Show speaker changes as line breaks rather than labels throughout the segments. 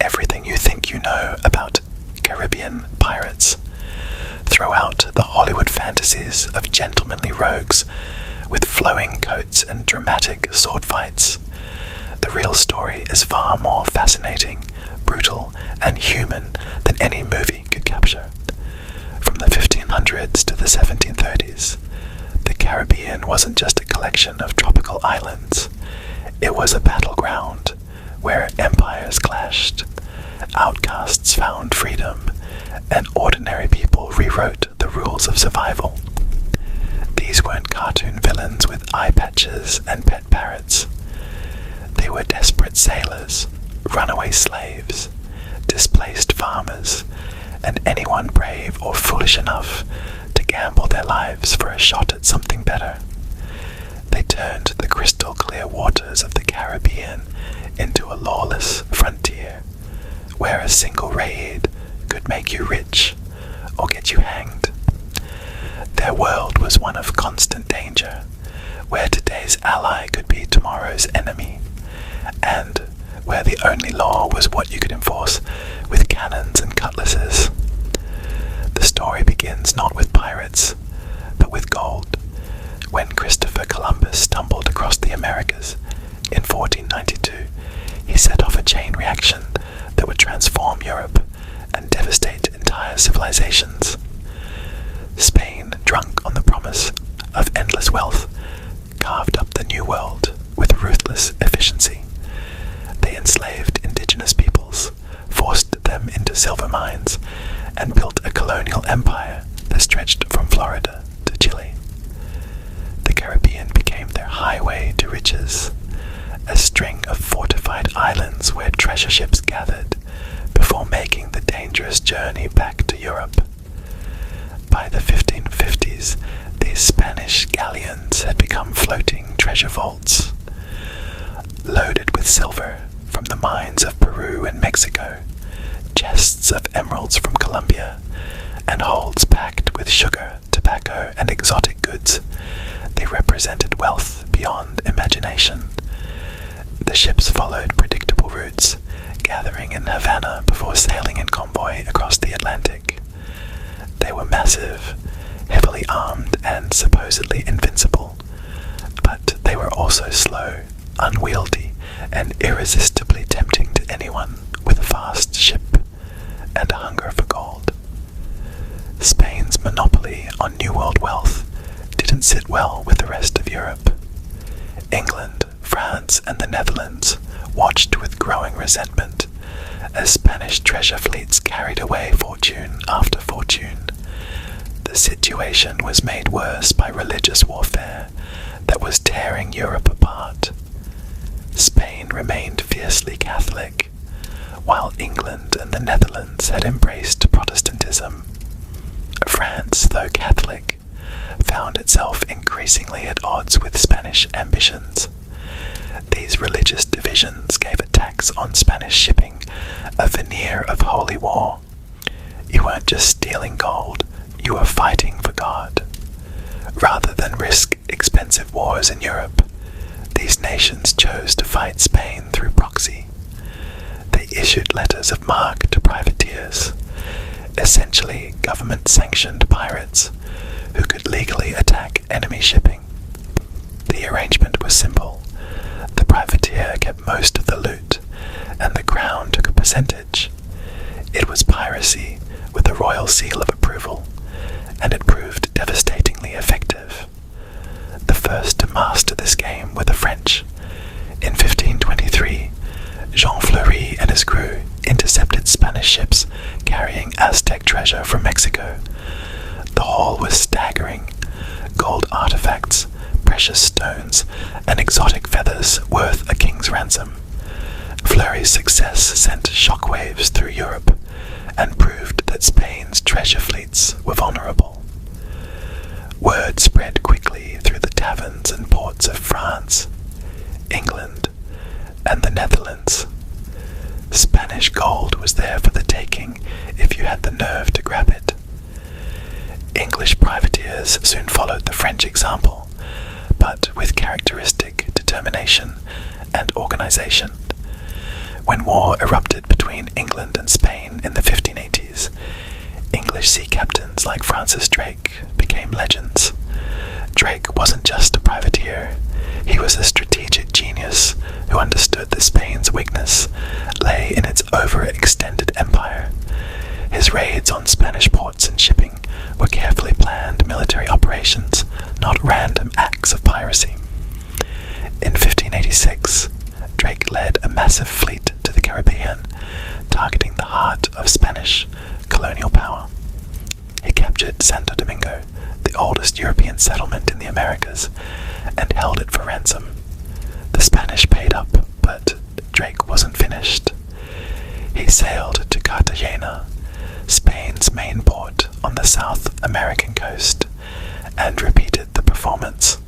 everything you think you know about Caribbean pirates. Throw out the Hollywood fantasies of gentlemanly rogues with flowing coats and dramatic sword fights. The real story is far more fascinating, brutal, and human than any movie could capture. From the 1500s to the 1730s, the Caribbean wasn't just a collection of tropical islands. It was a battleground where empires clashed, outcasts found freedom, and ordinary people rewrote the rules of survival. These weren't cartoon villains with eye patches and pet parrots. They were desperate sailors, runaway slaves, displaced farmers, and anyone brave or foolish enough to gamble their lives for a shot at something better. They turned the crystal clear waters of the Caribbean into a lawless frontier, where a single raid could make you rich or get you hanged. Their world was one of constant danger, where today's ally could be tomorrow's enemy, and where the only law was what you could enforce with cannons and cutlasses. The story begins not with pirates, but with gold, when Christopher Columbus stumbled across the Americas in 1492. He set off a chain reaction that would transform Europe and devastate entire civilizations. Spain, drunk on the promise of endless wealth, carved up the New World with ruthless efficiency. They enslaved indigenous peoples, forced them into silver mines, and built a colonial empire that stretched from Florida to Chile. The Caribbean became their highway to riches, a string of fortified islands where treasure ships gathered before making the dangerous journey back to Europe. By the 1550s, these Spanish galleons had become floating treasure vaults, loaded with silver from the mines of Peru and Mexico, chests of emeralds from Colombia, and holds packed with sugar, tobacco, and exotic goods. They represented wealth beyond imagination. The ships followed predictable routes, gathering in Havana before sailing in convoy across the Atlantic. They were massive, heavily armed, and supposedly invincible, but they were also slow, unwieldy, and irresistibly tempting to anyone with a fast ship and a hunger for gold. Spain's monopoly on New World wealth didn't sit well with the rest of Europe. England, France, and the Netherlands watched with growing resentment as Spanish treasure fleets carried away fortune after fortune. The situation was made worse by religious warfare that was tearing Europe apart. Spain remained fiercely Catholic, while England and the Netherlands had embraced Protestantism. France, though Catholic, found itself increasingly at odds with Spanish ambitions. These religious divisions gave attacks on Spanish shipping a veneer of holy war. You weren't just stealing gold, you were fighting for God. Rather than risk expensive wars in Europe, these nations chose to fight Spain through proxy. They issued letters of marque to privateers, essentially government-sanctioned pirates who could legally attack enemy shipping. The arrangement was simple. The privateer kept most of the loot, and the crown took a percentage. It was piracy with the royal seal of approval, and it proved devastatingly effective. The first to master this game were the French. In 1523, Jean Fleury and his crew intercepted Spanish ships carrying Aztec treasure from Mexico. The haul was staggering: gold artifacts, precious stones, and exotic feathers worth a king's ransom. Fleury's success sent shockwaves through Europe and proved that Spain's treasure fleets were vulnerable. Word spread quickly through the taverns and ports of France, England, and the Netherlands. Spanish gold was there for the taking if you had the nerve to grab it. English privateers soon followed the French example, but with characteristic determination and organization. When war erupted between England and Spain in the 1580s, English sea captains like Francis Drake became legends. Drake wasn't just a privateer, he was a strategic genius who understood that Spain's weakness lay in its overextended empire. His raids on Spanish ports and shipping were carefully planned military operations, not random acts of piracy. In 1586, Drake led a massive fleet to the Caribbean, targeting the heart of Spanish colonial power. He captured Santo Domingo, the oldest European settlement in the Americas, and held it for ransom. The Spanish paid up, but Drake wasn't finished. He sailed to Cartagena, Spain's main port on the South American coast, and repeated the performance.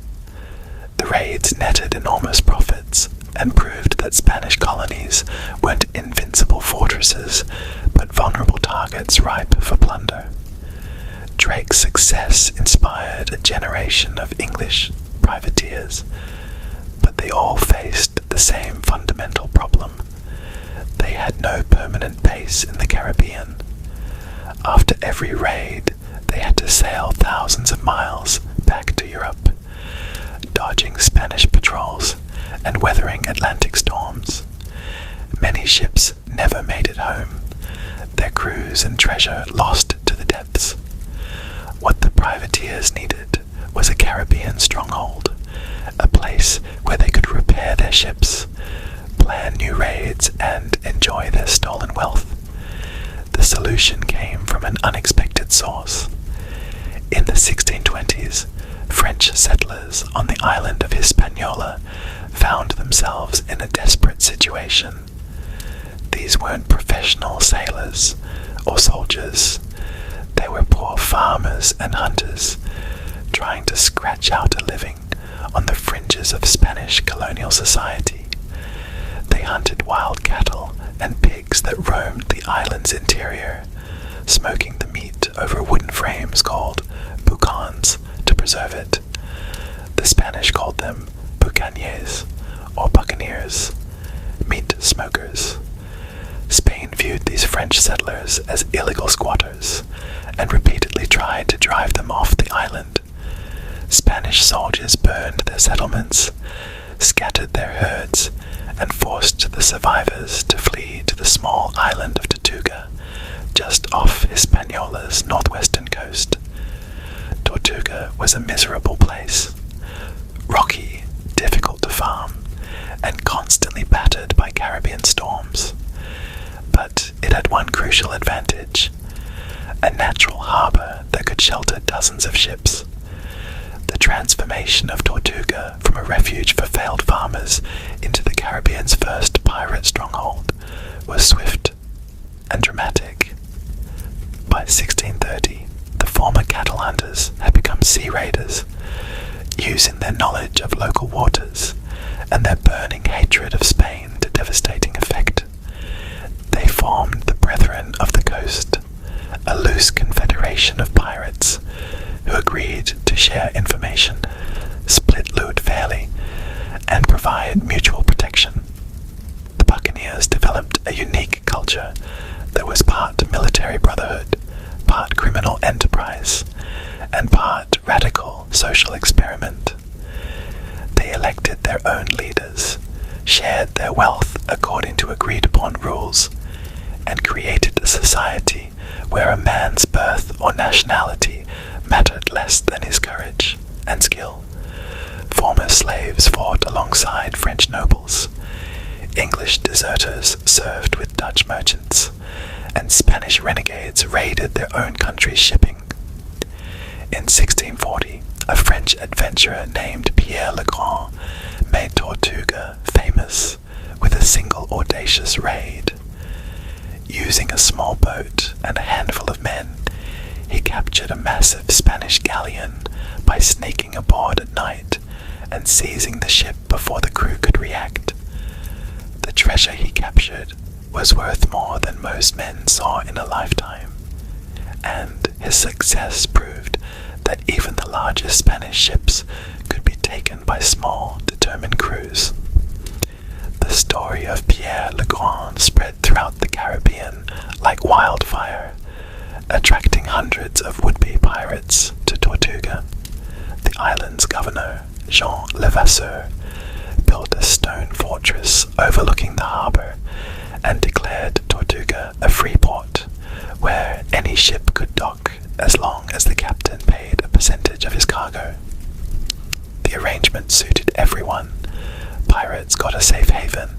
The raids netted enormous profits and proved that Spanish colonies weren't invincible fortresses, but vulnerable targets ripe for plunder. Drake's success inspired a generation of English privateers, but they all faced the same fundamental problem. They had no permanent base in the Caribbean. After every raid, they had to sail thousands of miles back to Europe, dodging Spanish patrols and weathering Atlantic storms. Many ships never made it home, their crews and treasure lost to the depths. What the privateers needed was a Caribbean stronghold, a place where they could repair their ships, plan new raids, and enjoy their stolen wealth. The solution came from an unexpected source. In the 1620s, French settlers on the island of Hispaniola found themselves in a desperate situation. These weren't professional sailors or soldiers. They were poor farmers and hunters, trying to scratch out a living on the fringes of Spanish colonial society. They hunted wild cattle and pigs that roamed the island's interior, smoking the meat over wooden frames called bucans to preserve it. The Spanish called them bucaniers, or buccaneers, meat smokers. Spain viewed these French settlers as illegal squatters and repeatedly tried to drive them off the island. Spanish soldiers burned their settlements, scattered their herds, and forced the survivors to flee to the small island of Tortuga, just off Hispaniola's northwestern coast. Tortuga was a miserable place, rocky, difficult to farm, and constantly battered by Caribbean storms. But it had one crucial advantage: a natural harbor that could shelter dozens of ships. The transformation of Tortuga from a refuge for failed farmers into the Caribbean's first pirate stronghold was swift and dramatic. By 1630, the former cattle hunters had become sea raiders, using their knowledge of local waters and their burning hatred of Spain to devastating effect. They formed the Brethren of the Coast, a loose confederation of pirates who agreed to share information, split loot fairly, and provide mutual protection. The buccaneers developed a unique culture that was part military brotherhood, part criminal enterprise, and part radical social experiment. They elected their own leaders, shared their wealth according to agreed-upon rules, and created a society where a man's birth or nationality mattered less than his courage and skill. Former slaves fought alongside French nobles. English deserters served with Dutch merchants, and Spanish renegades raided their own country's shipping. In 1640, a French adventurer named Pierre le Grand made Tortuga famous with a single audacious raid. Using a small boat and a handful of men, he captured a massive Spanish galleon by sneaking aboard at night and seizing the ship before the crew could react. The treasure he captured was worth more than most men saw in a lifetime, and his success proved that even the largest Spanish ships could be taken by small, determined crews. The The story of Pierre Le Grand spread throughout the Caribbean like wildfire, attracting hundreds of would-be pirates to Tortuga. The island's governor, Jean Levasseur, built a stone fortress overlooking the harbour and declared Tortuga a free port where any ship could dock as long as the captain paid a percentage of his cargo. The arrangement suited everyone. Pirates got a safe haven,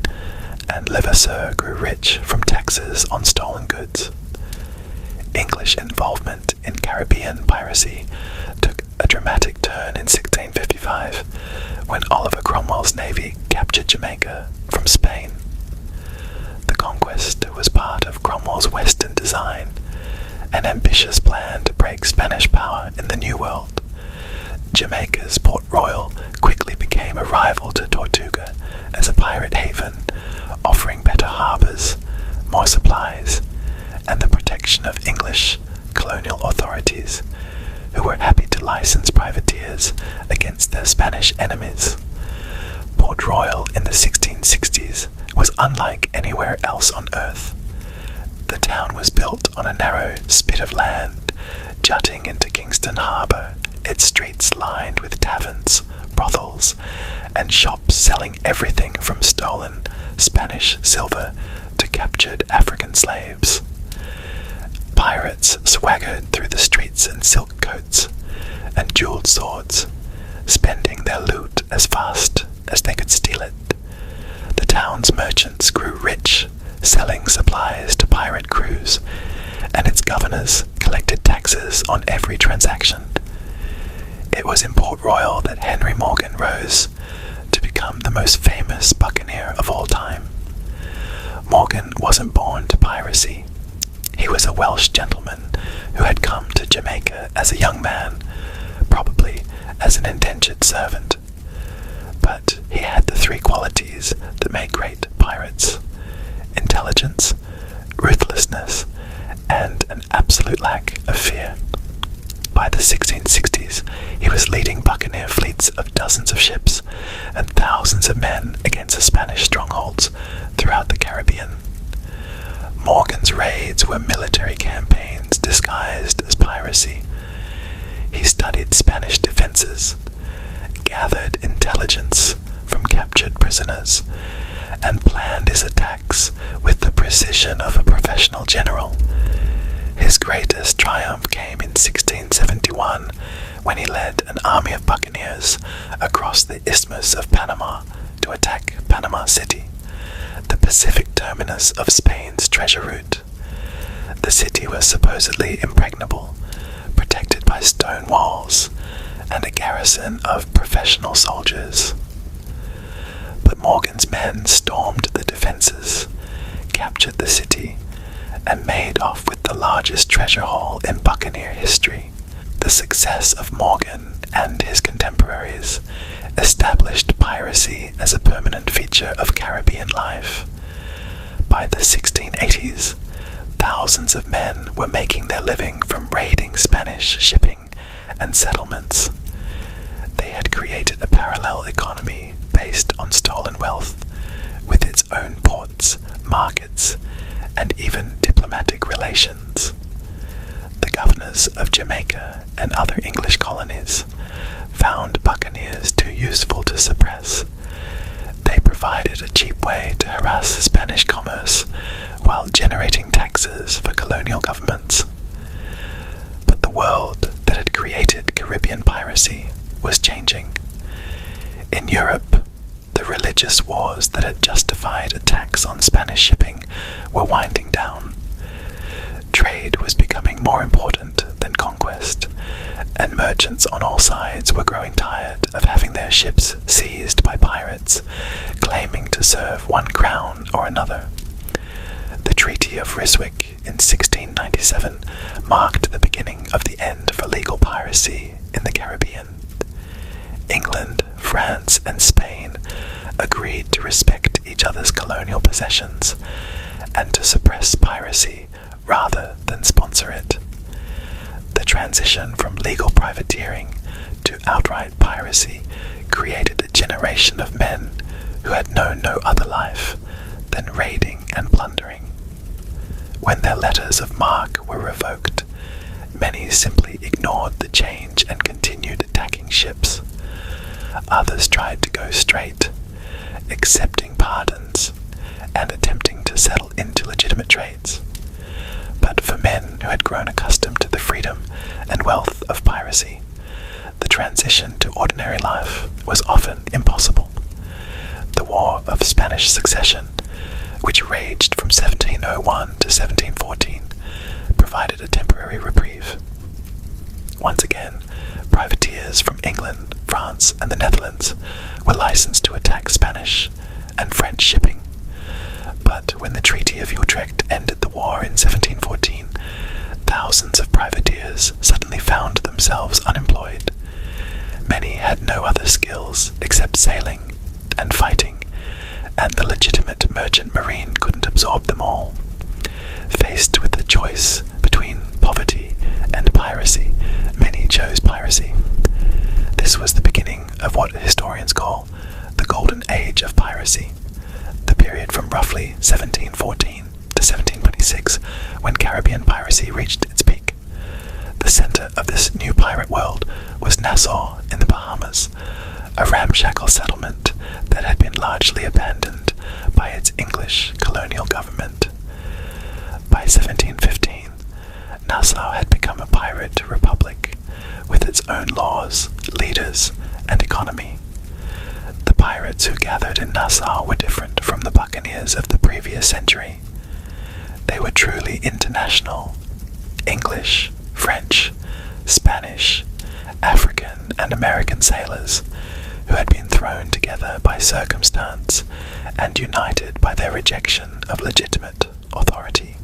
and Levasseur grew rich from taxes on stolen goods. English involvement in Caribbean piracy took a dramatic turn in 1655 when Oliver Cromwell's navy captured Jamaica from Spain. The conquest was part of Cromwell's Western design, an ambitious plan to break Spanish power in the New World. Jamaica's Port Royal quickly became a rival to Tortuga as a pirate haven, offering better harbours, more supplies, and the protection of English colonial authorities, who were happy to license privateers against their Spanish enemies. Port Royal in the 1660s was unlike anywhere else on earth. The town was built on a narrow spit of land jutting into Kingston Harbour, its streets lined with taverns, brothels, and shops selling everything from stolen Spanish silver to captured African slaves. Pirates swaggered through the streets in silk coats and jeweled swords, spending their loot as fast as they could steal it. The town's merchants grew rich, selling supplies to pirate crews, and its governors collected taxes on every transaction. It was in Port Royal that Henry Morgan rose to become the most famous buccaneer of all time. Morgan wasn't born to piracy. He was a Welsh gentleman who had come to Jamaica as a young man, probably as an indentured servant. But he had the three qualities that make great pirates: intelligence, ruthlessness, and an absolute lack of fear. By the 1660s, he was leading buccaneer fleets of dozens of ships and thousands of men against the Spanish strongholds throughout the Caribbean. Morgan's raids were military campaigns disguised as piracy. He studied Spanish defenses, gathered intelligence from captured prisoners, and planned his attacks with the precision of a professional general. His greatest triumph came in 1671 when he led an army of buccaneers across the Isthmus of Panama to attack Panama City, the Pacific terminus of Spain's treasure route. The city was supposedly impregnable, protected by stone walls and a garrison of professional soldiers. But Morgan's men stormed the defenses, captured the city, and made off with the largest treasure haul in buccaneer history. The success of Morgan and his contemporaries established piracy as a permanent feature of Caribbean life. By the 1680s, thousands of men were making their living from raiding Spanish shipping and settlements. They had created a parallel economy based on stolen wealth, with its own ports, markets, and even diplomatic relations. The governors of Jamaica and other English colonies found buccaneers too useful to suppress. They provided a cheap way to harass Spanish commerce while generating taxes for colonial governments. But the world that had created Caribbean piracy was changing. In Europe, the religious wars that had justified attacks on Spanish shipping were winding down. Trade was becoming more important than conquest, and merchants on all sides were growing tired of having their ships seized by pirates, claiming to serve one crown or another. The Treaty of Ryswick in 1697 marked the beginning of the end for legal piracy in the Caribbean. England, France, and Spain agreed to respect each other's colonial possessions and to suppress piracy rather than sponsor it. The transition from legal privateering to outright piracy created a generation of men who had known no other life than raiding and plundering. When their letters of marque were revoked, many simply ignored the change and continued attacking ships. Others tried to go straight, accepting pardons and attempting to settle into legitimate trades. But for men who had grown accustomed to the freedom and wealth of piracy, the transition to ordinary life was often impossible. The War of Spanish Succession, which raged from 1701 to 1714, provided a temporary reprieve. Once again, privateers from England, France, and the Netherlands were licensed to attack Spanish and French shipping. But when the Treaty of Utrecht ended the war in 1714, thousands of privateers suddenly found themselves unemployed. Many had no other skills except sailing and fighting, and the legitimate merchant marine couldn't absorb them all. Faced with the choice between poverty and piracy, many chose piracy. This was the beginning of what historians call the Golden Age of piracy, the period from roughly 1714 to 1726, when Caribbean piracy reached its peak. The center of this new pirate world was Nassau in the Bahamas, a ramshackle settlement that had been largely abandoned by its English colonial government. By 1715, Nassau had become a pirate republic with its own laws, leaders, and economy. The pirates who gathered in Nassau were different from the buccaneers of the previous century. They were truly international: English, French, Spanish, African, and American sailors who had been thrown together by circumstance and united by their rejection of legitimate authority.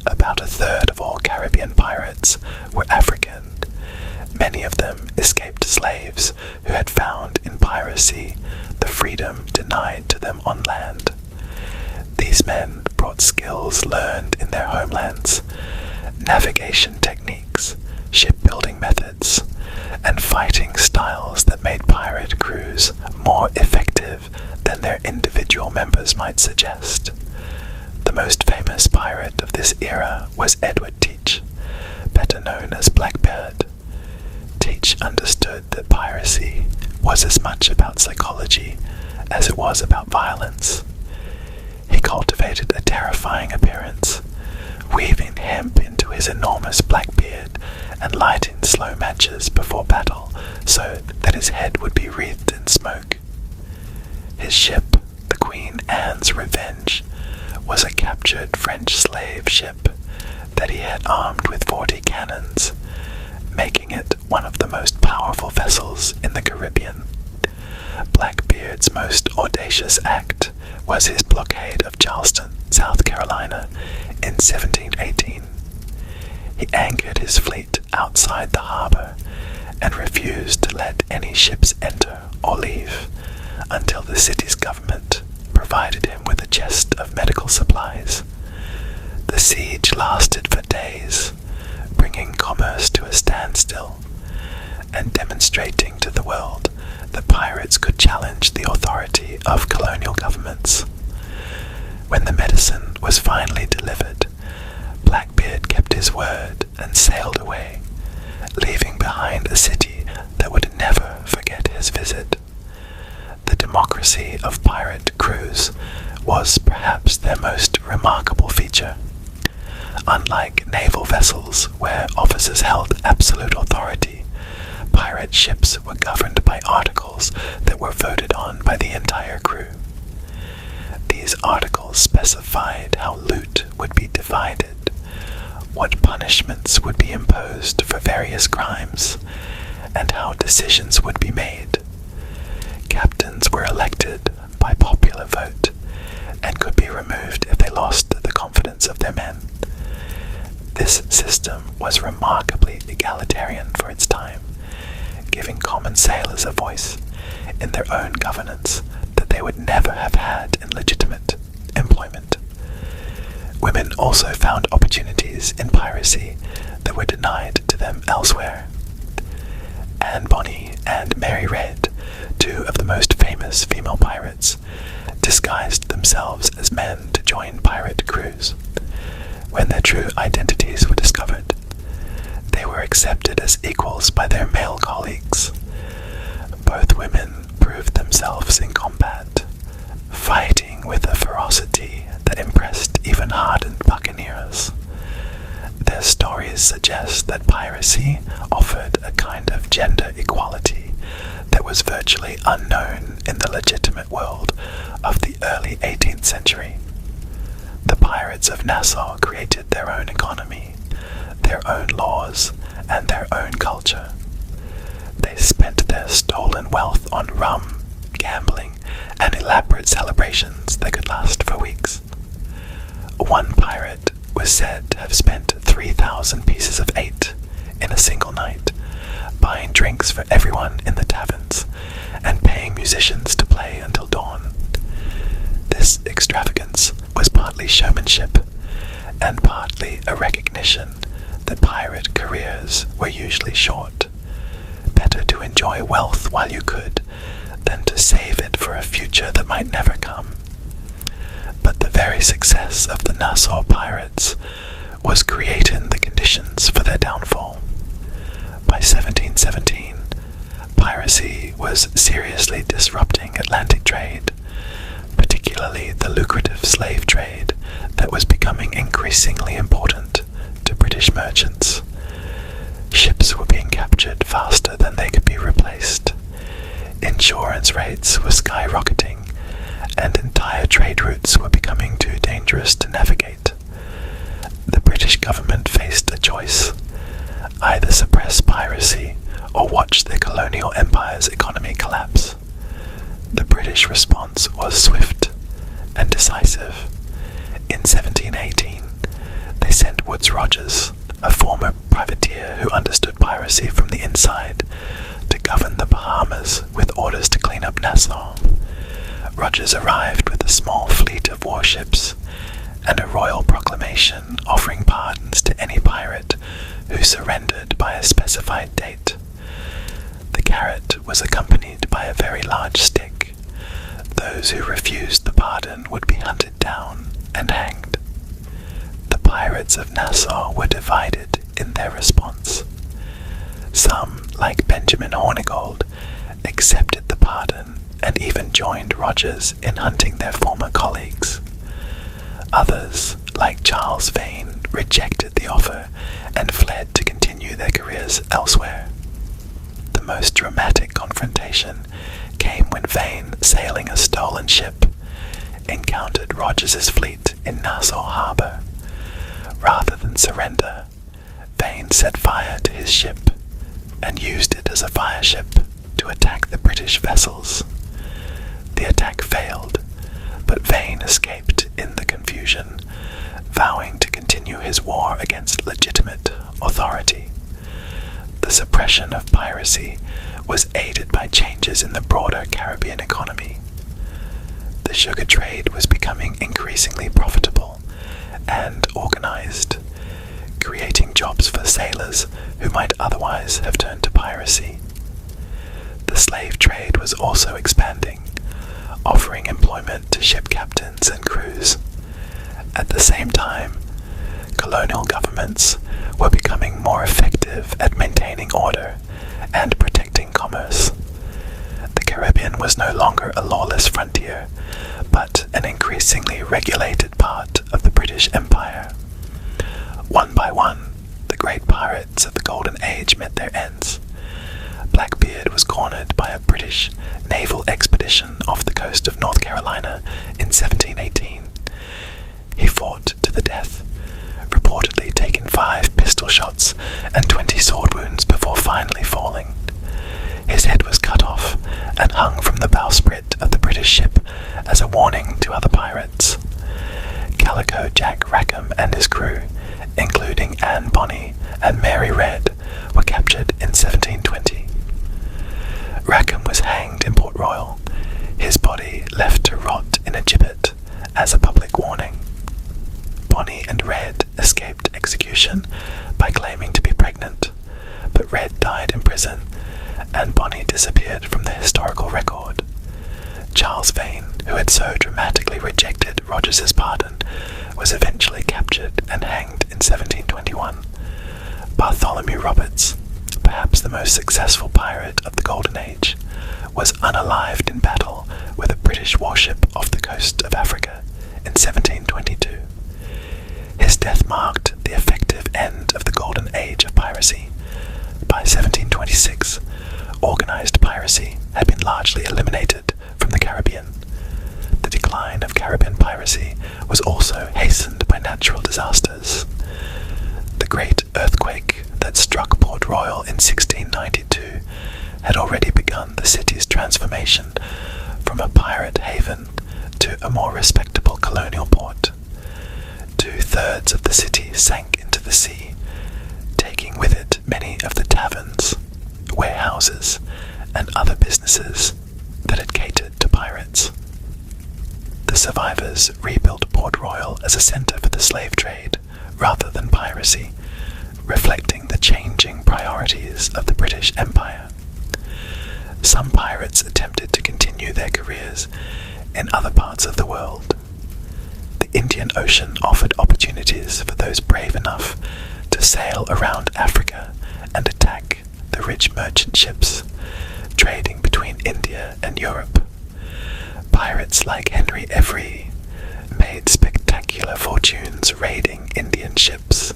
About a third of all Caribbean pirates were African. Many of them escaped slaves who had found in piracy the freedom denied to them on land. These men brought skills learned in their homelands, navigation techniques, shipbuilding methods, and fighting styles that made pirate crews more effective than their individual members might suggest. The most famous pirate of this era was Edward Teach, better known as Blackbeard. Teach understood that piracy was as much about psychology as it was about violence. He cultivated a terrifying appearance, weaving hemp into his enormous black beard and lighting slow matches before battle so that his head would be wreathed in smoke. His ship, the Queen Anne's Revenge, was a captured French slave ship that he had armed with 40 cannons, making it one of the most powerful vessels in the Caribbean. Blackbeard's most audacious act was his blockade of Charleston, South Carolina, in 1718. He anchored his fleet outside the harbor and refused to let any ships enter or leave until the city's government provided him with a chest of medical supplies. The siege lasted for days, bringing commerce to a standstill and demonstrating to the world that pirates could challenge the authority of colonial governments. When the medicine was finally delivered, Blackbeard kept his word and sailed away, leaving behind a city that would never forget his visit. The democracy of pirate crews was perhaps their most remarkable feature. Unlike naval vessels where officers held absolute authority, pirate ships were governed by articles that were voted on by the entire crew. These articles specified how loot would be divided, what punishments would be imposed for various crimes, and how decisions would be made. Captains were elected by popular vote and could be removed if they lost the confidence of their men. This system was remarkably egalitarian for its time, giving common sailors a voice in their own governance that they would never have had in legitimate employment. Women also found opportunities in piracy that were denied to them elsewhere. Anne Bonny and Mary Red, two of the most famous famous female pirates disguised themselves as men to join pirate crews. When their true identities were discovered, they were accepted as equals by their male colleagues. Both women proved themselves in combat, fighting with a ferocity that impressed even hardened buccaneers. Their stories suggest that piracy offered a kind of gender equality that was virtually unknown in the legitimate world of the early 18th century. The pirates of Nassau created their own economy, their own laws, and their own culture. They spent their stolen wealth on rum, gambling, and elaborate celebrations that could last for weeks. One pirate was said to have spent 3,000 pieces of 8 in a single night, buying drinks for everyone in the taverns and paying musicians to play until dawn. This extravagance was partly showmanship and partly a recognition that pirate careers were usually short. Better to enjoy wealth while you could than to save it for a future that might never come. But the very success of the Nassau pirates was creating the conditions for their downfall. By 1717, piracy was seriously disrupting Atlantic trade, particularly the lucrative slave trade that was becoming increasingly important to British merchants. Ships were being captured faster than they could be replaced. Insurance rates were skyrocketing, and entire trade routes were becoming too dangerous to navigate. The British government faced a choice: either suppress piracy or watch the colonial empire's economy collapse. The British response was swift and decisive. In 1718, they sent Woodes Rogers, a former privateer who understood piracy from the inside, to govern the Bahamas with orders to clean up Nassau. Rogers arrived with a small fleet of warships and a royal proclamation offering pardons to any pirate who surrendered by a specified date. The carrot was accompanied by a very large stick. Those who refused the pardon would be hunted down and hanged. The pirates of Nassau were divided in their response. Some, like Benjamin Hornigold, accepted the pardon and even joined Rogers in hunting their former colleagues. Others, like Charles Vane, rejected the offer and fled to continue their careers elsewhere. The most dramatic confrontation came when Vane, sailing a stolen ship, encountered Rogers's fleet in Nassau Harbor. Rather than surrender, Vane set fire to his ship and used it as a fireship to attack the British vessels. The attack failed, but Vane escaped in the confusion, vowing to continue his war against legitimate authority. The suppression of piracy was aided by changes in the broader Caribbean economy. The sugar trade was becoming increasingly profitable and organized, creating jobs for sailors who might otherwise have turned to piracy. The slave trade was also expanding, offering employment to ship captains and crews. At the same time, colonial governments were becoming more effective at maintaining order and protecting commerce. The Caribbean was no longer a lawless frontier, but an increasingly regulated part of the British Empire. One by one, the great pirates of the Golden Age met their ends. Blackbeard was cornered by a British naval expedition off the coast of North Carolina in 1718. He fought to the death, reportedly taking 5 pistol shots and 20 sword wounds before finally falling. His head was cut off and hung from the bowsprit of the British ship as a warning to other pirates. Calico Jack Rackham and his crew, including Anne Bonny and Mary Red, were captured in 1720. Rackham was hanged in Port Royal, his body left to rot in a gibbet as a public warning. Bonny and Red escaped execution by claiming to be pregnant, but Red died in prison and Bonny disappeared from the historical record. Charles Vane, who had so dramatically rejected Rogers's pardon, was eventually captured and hanged in 1721. Bartholomew Roberts, perhaps the most successful pirate of the Golden Age, was unalived in battle with a British warship off the coast of Africa in 1722. His death marked the effective end of the Golden Age of piracy. By 1726, organized piracy had been largely eliminated from the Caribbean. The decline of Caribbean piracy was also hastened by natural disasters. The great earthquake that struck Port Royal in 1692 had already begun the city's transformation from a pirate haven to a more respectable colonial port. 2/3 of the city sank into the sea, taking with it many of the taverns, warehouses, and other businesses that had catered to pirates. The survivors rebuilt Port Royal as a centre for the slave trade rather than piracy, reflecting the changing priorities of the British Empire. Some pirates attempted to continue their careers in other parts of the world. The Indian Ocean offered opportunities for those brave enough to sail around Africa and attack the rich merchant ships trading between India and Europe. Pirates like Henry Every made spectacular fortunes raiding Indian ships,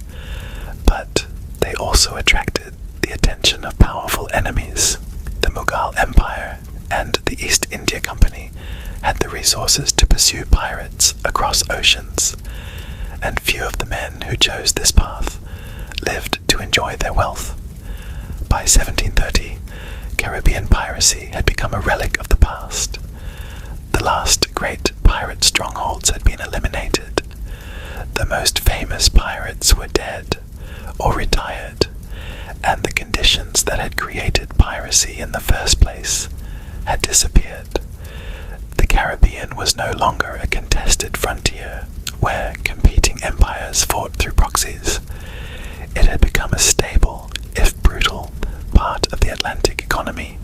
but they also attracted the attention of powerful enemies. The Mughal Empire and the East India Company had the resources to pursue pirates across oceans, and few of the men who chose this path lived to enjoy their wealth. By 1730, Caribbean piracy had become a relic of the past. The last great pirate strongholds had been eliminated. The most famous pirates were dead or retired, and the conditions that had created piracy in the first place had disappeared. The Caribbean was no longer a contested frontier where competing empires fought through proxies. It had become a stable, if brutal, part of the Atlantic economy,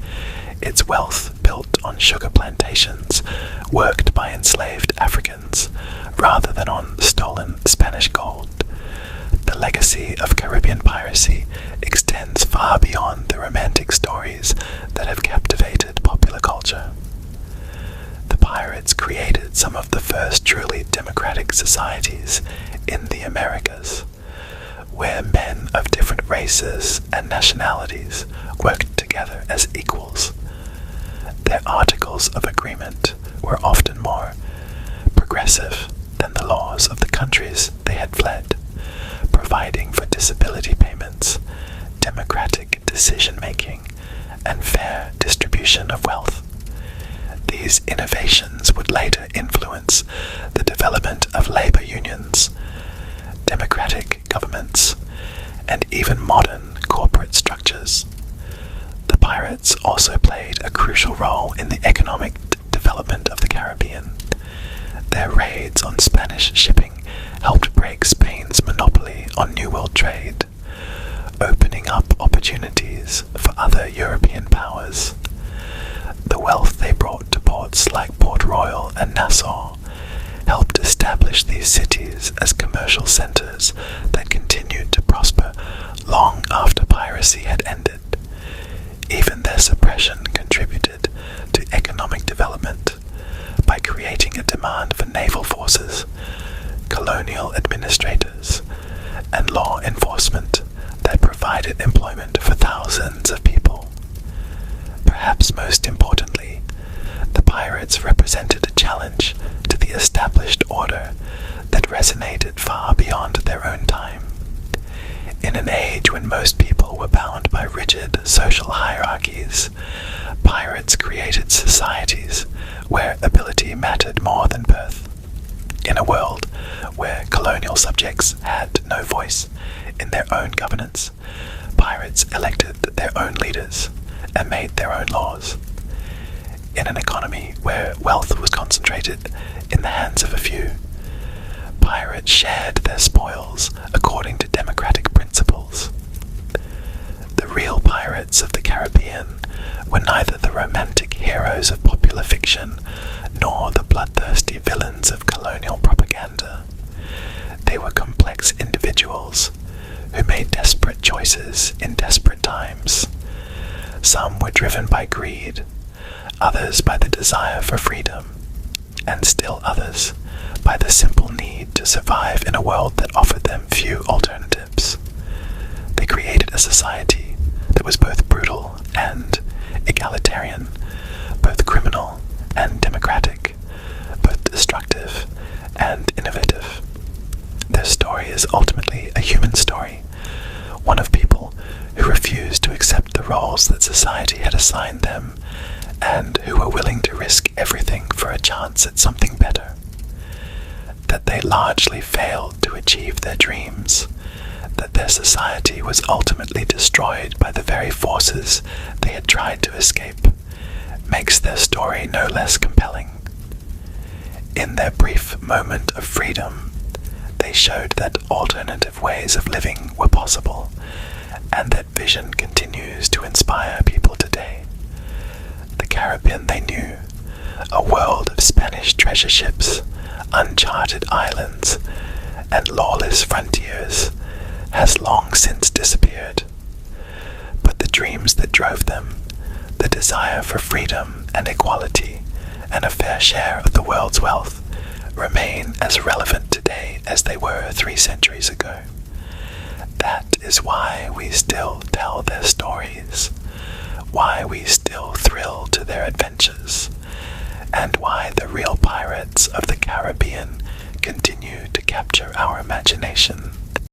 its wealth built on sugar plantations worked by enslaved Africans rather than on stolen Spanish gold. The legacy of Caribbean piracy extends far beyond the romantic stories that have captivated popular culture. The pirates created some of the first truly democratic societies in the Americas, where men of different races and nationalities worked together as equals. Their articles of agreement were often more progressive than the laws of the countries they had fled, providing for disability payments, democratic decision-making, and fair distribution of wealth. These innovations would later influence the development of labor unions, democratic governments, and even modern corporate structures. The pirates also played a crucial role in the economic development of the Caribbean. Their raids on Spanish shipping helped break Spain's monopoly on New World trade, opening up opportunities for other European powers. The wealth they brought to ports like Port Royal and Nassau helped establish these cities as commercial centers that continued to prosper long after piracy had ended. Even their suppression contributed to economic development by creating a demand for naval forces, colonial administrators, and law enforcement that provided employment for thousands of people. Perhaps most importantly, the pirates represented a challenge to the established order that resonated far beyond their own time. In an age when most people were bound by rigid social hierarchies, pirates created societies where ability mattered more than birth. In a world where colonial subjects had no voice in their own governance, pirates elected their own leaders and made their own laws. In an economy where wealth was concentrated in the hands of a few, pirates shared their spoils according to democratic principles. The real pirates of the Caribbean were neither the romantic heroes of popular fiction individuals who made desperate choices in desperate times. Some were driven by greed, others by the desire for freedom, and still others by the simple need to survive in a world that offered them few alternatives. They created a society that was both brutal and egalitarian, both criminal and democratic, both destructive and innovative. Their story is ultimately a human story, one of people who refused to accept the roles that society had assigned them and who were willing to risk everything for a chance at something better. That they largely failed to achieve their dreams, that their society was ultimately destroyed by the very forces they had tried to escape, makes their story no less compelling. In their brief moment of freedom, they showed that alternative ways of living were possible, and that vision continues to inspire people today. The Caribbean they knew, a world of Spanish treasure ships, uncharted islands, and lawless frontiers, has long since disappeared. But the dreams that drove them, the desire for freedom and equality, and a fair share of the world's wealth, remain as relevant today as they were 3 centuries ago. That is why we still tell their stories, why we still thrill to their adventures, and why the real pirates of the Caribbean continue to capture our imagination.